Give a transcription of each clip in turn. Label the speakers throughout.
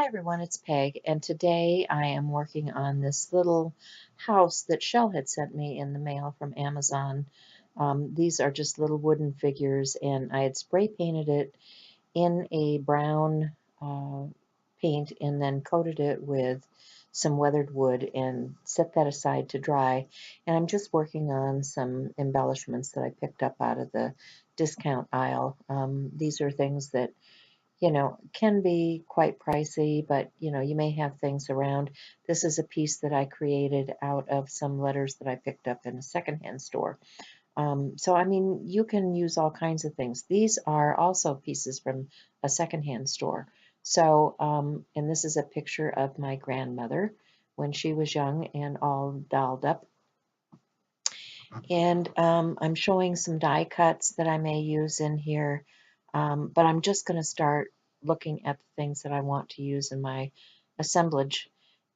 Speaker 1: everyone, it's Peg, and today I am working on this little house that Shell had sent me in the mail from Amazon. These are just little wooden figures, and I had spray painted it in a brown paint and then coated it with some weathered wood and set that aside to dry. And I'm just working on some embellishments that I picked up out of the discount aisle. These are things that can be quite pricey, but you may have things around. This is a piece that I created out of some letters that I picked up in a secondhand store. So, I mean, you can use all kinds of things. These are also pieces from a secondhand store. So, and this is a picture of my grandmother when she was young and all dolled up. And I'm showing some die cuts that I may use in here, but I'm just going to start looking at the things that I want to use in my assemblage.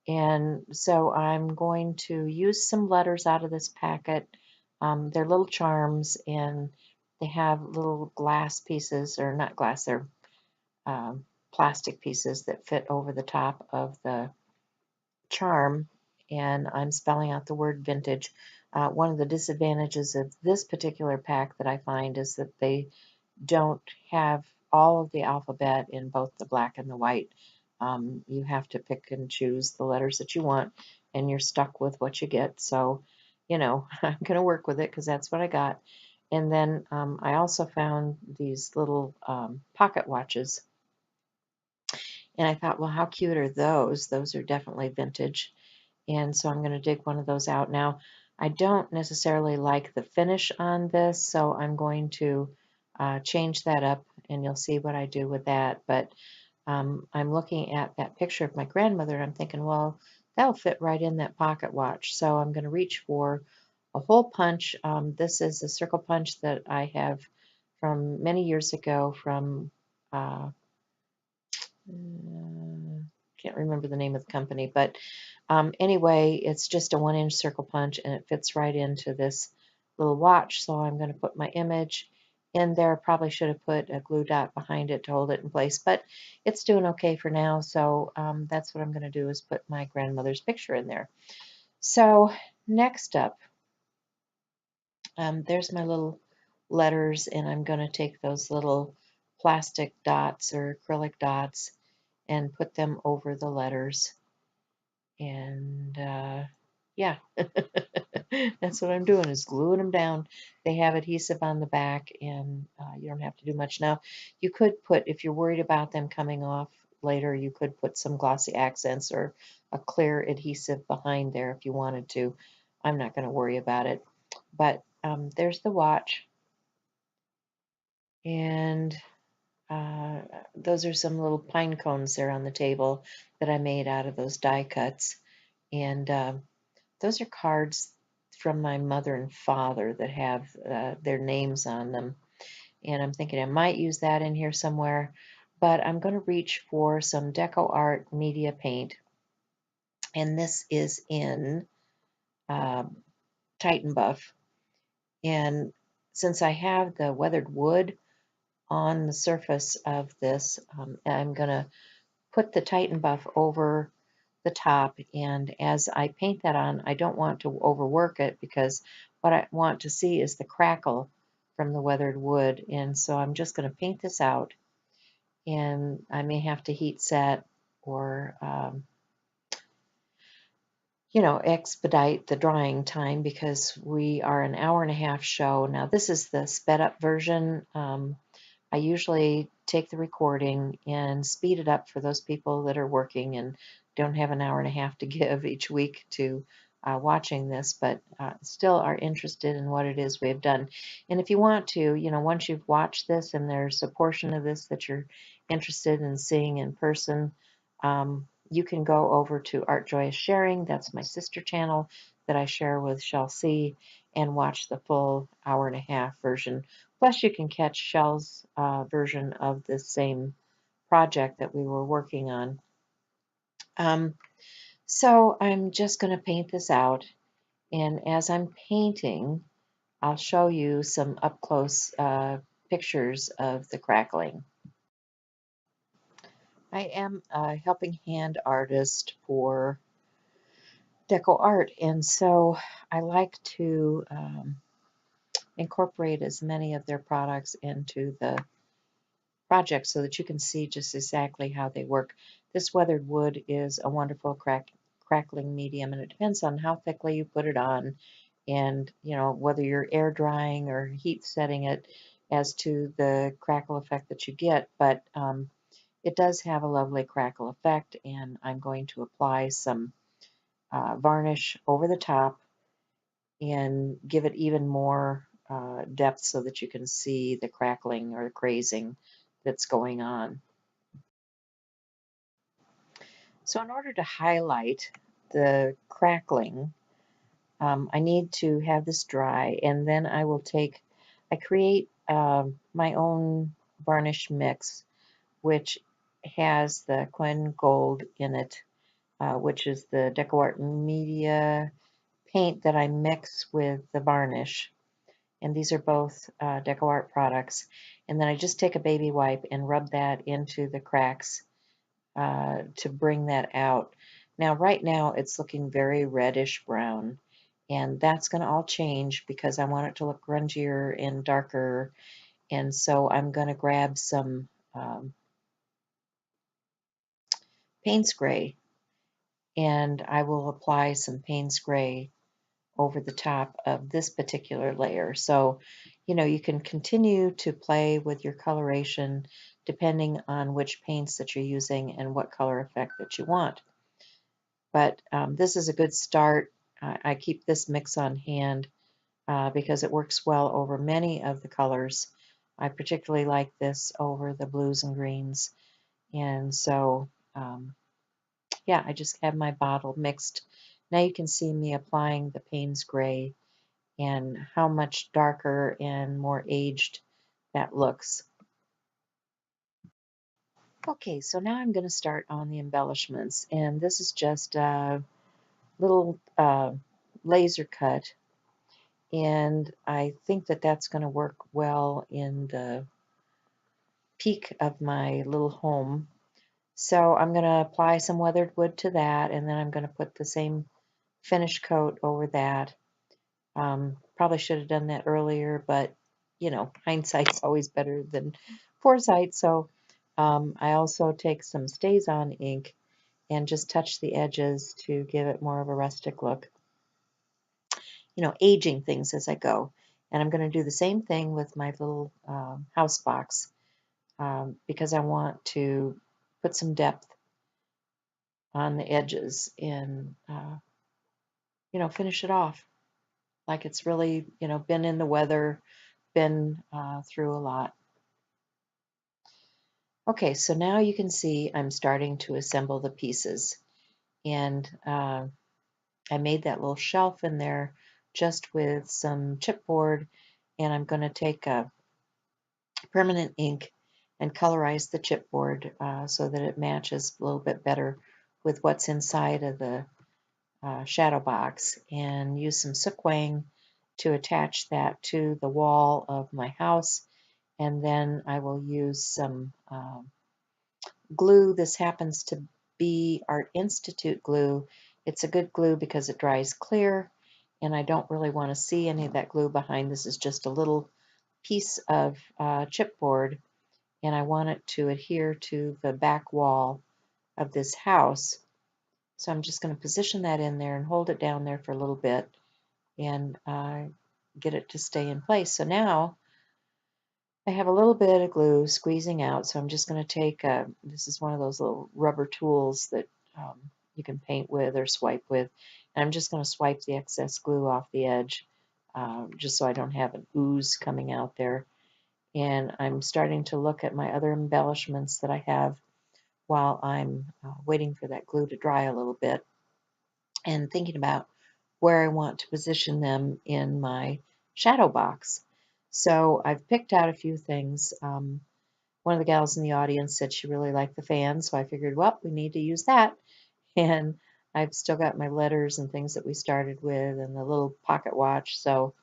Speaker 1: And so I'm going to use some letters out of this packet. They're little charms, and they have little glass pieces, or not glass, they're plastic pieces that fit over the top of the charm, and I'm spelling out the word vintage. One of the disadvantages of this particular pack that I find is that they don't have all of the alphabet in both the black and the white. You have to pick and choose the letters that you want, and you're stuck with what you get. So, I'm going to work with it because that's what I got. And then I also found these little pocket watches. And I thought, well, how cute are those? Those are definitely vintage. And so I'm going to dig one of those out. Now, I don't necessarily like the finish on this, so I'm going to change that up, and you'll see what I do with that. But I'm looking at that picture of my grandmother, and I'm thinking, well, that'll fit right in that pocket watch. So I'm going to reach for a hole punch. This is a circle punch that I have from many years ago from can't remember the name of the company, but anyway, it's just a 1-inch circle punch, and it fits right into this little watch. So I'm going to put my image in there. Probably should have put a glue dot behind it to hold it in place, but it's doing okay for now. So that's what I'm going to do, is put my grandmother's picture in there. So next up, there's my little letters, and I'm going to take those little plastic dots or acrylic dots and put them over the letters. And yeah, that's what I'm doing, is gluing them down. They have adhesive on the back, and you don't have to do much. Now, you could put, if you're worried about them coming off later, you could put some glossy accents or a clear adhesive behind there if you wanted to. I'm not going to worry about it. But there's the watch. And those are some little pine cones there on the table that I made out of those die cuts. And those are cards from my mother and father that have their names on them. And I'm thinking I might use that in here somewhere. But I'm going to reach for some Decoart media paint. And this is in Titan Buff. And since I have the weathered wood on the surface of this, I'm going to put the Titan Buff over the top, and as I paint that on, I don't want to overwork it, because what I want to see is the crackle from the weathered wood. And so I'm just going to paint this out, and I may have to heat set or expedite the drying time, because we are an hour-and-a-half show. Now, this is the sped up version. I usually take the recording and speed it up for those people that are working and don't have an hour and a half to give each week to watching this, but still are interested in what it is we have done. And if you want to, once you've watched this and there's a portion of this that you're interested in seeing in person, you can go over to Art Joyous Sharing. That's my sister channel that I share with Shell C, and watch the full hour-and-a-half version. Plus, you can catch Shell's version of the same project that we were working on. So I'm just going to paint this out, and as I'm painting, I'll show you some up-close pictures of the crackling. I am a helping hand artist for Decoart, and so I like to incorporate as many of their products into the project so that you can see just exactly how they work. This weathered wood is a wonderful crackling medium, and it depends on how thickly you put it on, and whether you're air drying or heat setting it as to the crackle effect that you get. But it does have a lovely crackle effect, and I'm going to apply some varnish over the top and give it even more depth so that you can see the crackling or the crazing that's going on. So in order to highlight the crackling, I need to have this dry, and then I create my own varnish mix, which has the Quinn Gold in it, which is the Decoart Media paint that I mix with the varnish. And these are both Decoart products. And then I just take a baby wipe and rub that into the cracks to bring that out. Now, right now, it's looking very reddish brown, and that's going to all change because I want it to look grungier and darker. And so I'm going to grab some Payne's Gray, and I will apply some Payne's Gray over the top of this particular layer. So, you can continue to play with your coloration depending on which paints that you're using and what color effect that you want. But this is a good start. I keep this mix on hand because it works well over many of the colors. I particularly like this over the blues and greens. And so, yeah, I just have my bottle mixed. Now you can see me applying the Payne's Gray and how much darker and more aged that looks. Okay, so now I'm going to start on the embellishments, and this is just a little laser cut, and I think that that's going to work well in the peak of my little home. So I'm going to apply some weathered wood to that, and then I'm going to put the same finish coat over that. Probably should have done that earlier, but hindsight's always better than foresight. So I also take some StazOn ink and just touch the edges to give it more of a rustic look. Aging things as I go. And I'm going to do the same thing with my little house box because I want to put some depth on the edges and, finish it off like it's really, been in the weather, been through a lot. Okay, so now you can see I'm starting to assemble the pieces. And I made that little shelf in there just with some chipboard, and I'm going to take a permanent ink and colorize the chipboard so that it matches a little bit better with what's inside of the shadow box, and use some Sookwang to attach that to the wall of my house. And then I will use some glue. This happens to be Art Institute glue. It's a good glue because it dries clear, and I don't really want to see any of that glue behind. This is just a little piece of chipboard, and I want it to adhere to the back wall of this house. So I'm just going to position that in there and hold it down there for a little bit and get it to stay in place. So now I have a little bit of glue squeezing out, so I'm just going to take, this is one of those little rubber tools that you can paint with or swipe with, and I'm just going to swipe the excess glue off the edge just so I don't have an ooze coming out there. And I'm starting to look at my other embellishments that I have while I'm waiting for that glue to dry a little bit, and thinking about where I want to position them in my shadow box. So I've picked out a few things. One of the gals in the audience said she really liked the fan, so I figured, well, we need to use that. And I've still got my letters and things that we started with and the little pocket watch. So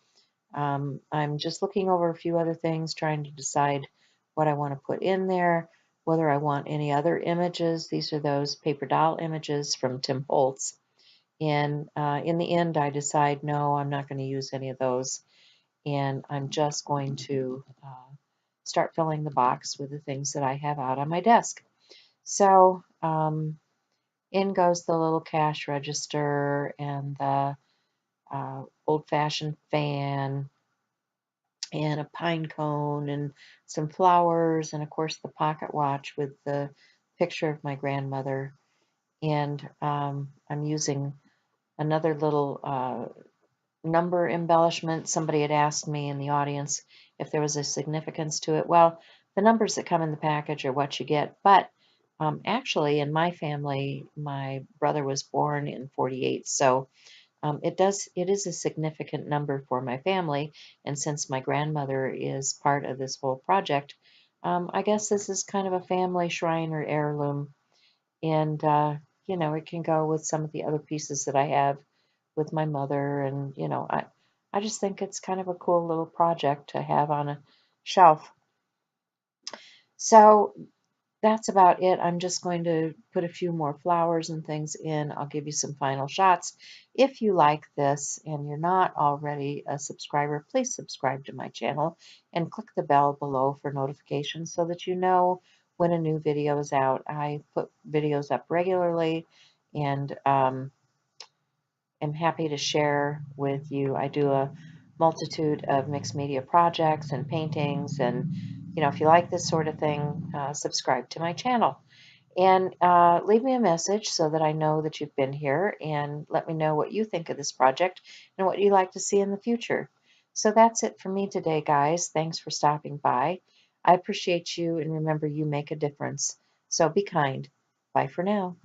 Speaker 1: I'm just looking over a few other things, trying to decide what I want to put in there. whether I want any other images. These are those paper doll images from Tim Holtz. And in the end, I decide, no, I'm not going to use any of those. And I'm just going to start filling the box with the things that I have out on my desk. So in goes the little cash register and the old-fashioned fan and a pine cone and some flowers and of course the pocket watch with the picture of my grandmother. And I'm using another little number embellishment. Somebody had asked me in the audience if there was a significance to it. Well, the numbers that come in the package are what you get, but actually in my family, my brother was born in 48, so it is a significant number for my family, and since my grandmother is part of this whole project, I guess this is kind of a family shrine or heirloom, and it can go with some of the other pieces that I have with my mother, and I just think it's kind of a cool little project to have on a shelf. So that's about it. I'm just going to put a few more flowers and things in. I'll give you some final shots. If you like this and you're not already a subscriber, please subscribe to my channel and click the bell below for notifications so that you know when a new video is out. I put videos up regularly and am happy to share with you. I do a multitude of mixed media projects and paintings, and if you like this sort of thing, subscribe to my channel and leave me a message so that I know that you've been here, and let me know what you think of this project and what you'd like to see in the future. So that's it for me today, guys. Thanks for stopping by. I appreciate you, and remember, you make a difference. So be kind. Bye for now.